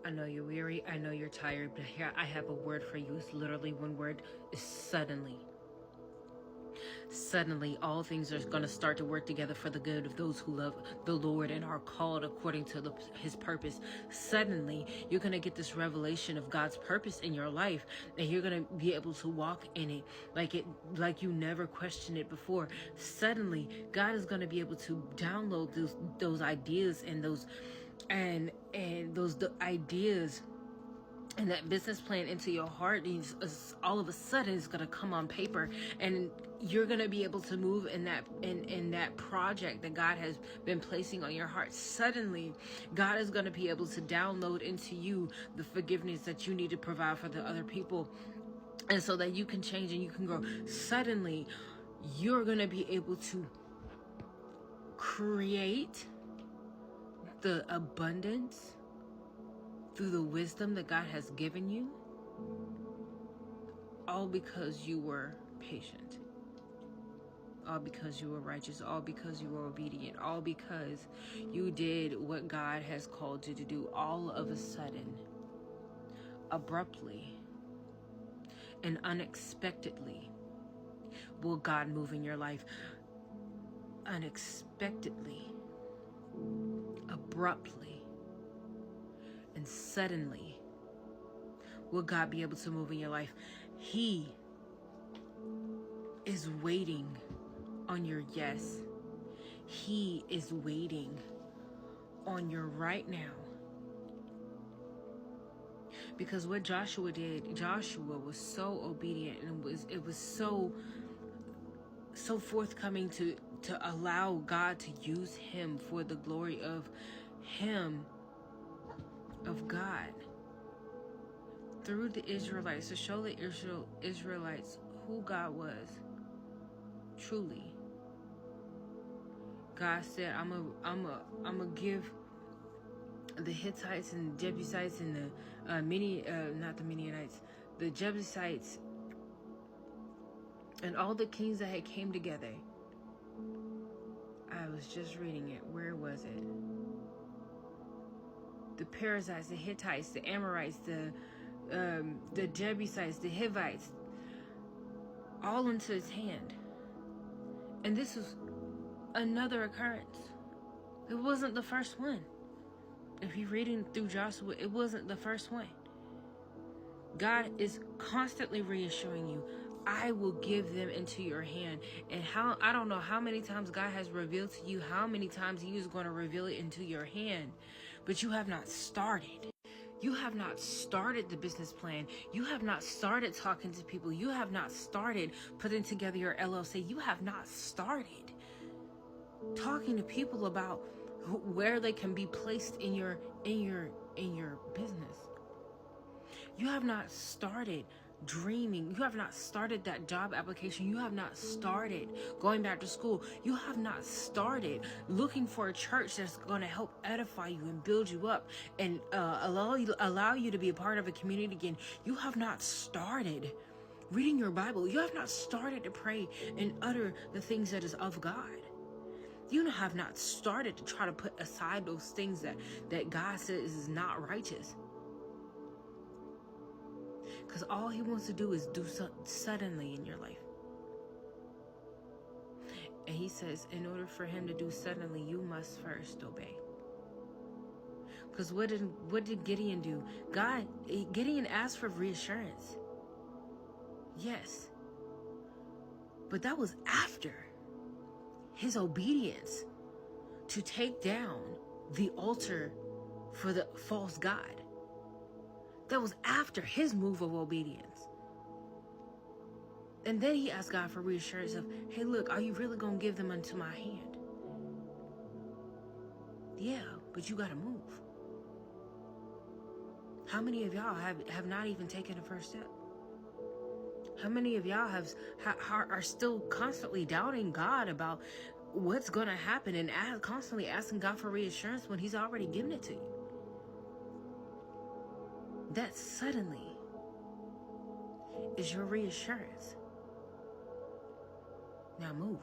I know you're weary. I know you're tired. But here I have a word for you. It's literally one word. It's suddenly. Suddenly, all things are going to start to work together for the good of those who love the Lord and are called according to His purpose. Suddenly, you're going to get this revelation of God's purpose in your life, and you're going to be able to walk in it like you never questioned it before. Suddenly, God is going to be able to download those ideas and those ideas and that business plan into your heart. All of a sudden it's going to come on paper, and you're going to be able to move in that project that God has been placing on your heart. Suddenly God is going to be able to download into you the forgiveness that you need to provide for the other people, and so that you can change and you can grow. Suddenly you're going to be able to create the abundance through the wisdom that God has given you, all because you were patient, all because you were righteous, all because you were obedient, all because you did what God has called you to do. All of a sudden, abruptly and unexpectedly, will God move in your life. Unexpectedly, abruptly, and suddenly will God be able to move in your life. He is waiting on your yes. He is waiting on your right now. Because what Joshua did, Joshua was so obedient, and it was so forthcoming to allow God to use him for the glory of him, of God, through the Israelites, to show the Israelites who God was truly. God said, I'm a give the Hittites and the Jebusites and the Jebusites and all the kings that had came together. I was just reading it. Where was it? The Perizzites, the Hittites, the Amorites, the Jebusites, the Hivites, all into his hand. And this was another occurrence. It wasn't the first one. If you're reading through Joshua, it wasn't the first one. God is constantly reassuring you, I will give them into your hand. And I don't know how many times God has revealed to you, how many times he is going to reveal it into your hand, but you have not started. You have not started the business plan. You have not started talking to people. You have not started putting together your LLC. You have not started talking to people about where they can be placed in your business. You have not started dreaming. You have not started that job application. You have not started going back to school. You have not started looking for a church that's going to help edify you and build you up and allow you to be a part of a community again. You have not started reading your Bible. You have not started to pray and utter the things that is of God. You have not started to try to put aside those things that God says is not righteous. Because all he wants to do is do suddenly in your life. And he says, in order for him to do suddenly, you must first obey. Because what did Gideon do? Gideon asked for reassurance. Yes. But that was after his obedience to take down the altar for the false god. That was after his move of obedience. And then he asked God for reassurance of, hey, look, are you really going to give them unto my hand? Yeah, but you got to move. How many of y'all have not even taken the first step? How many of y'all are still constantly doubting God about what's going to happen and constantly asking God for reassurance when he's already given it to you? That suddenly is your reassurance. Now move.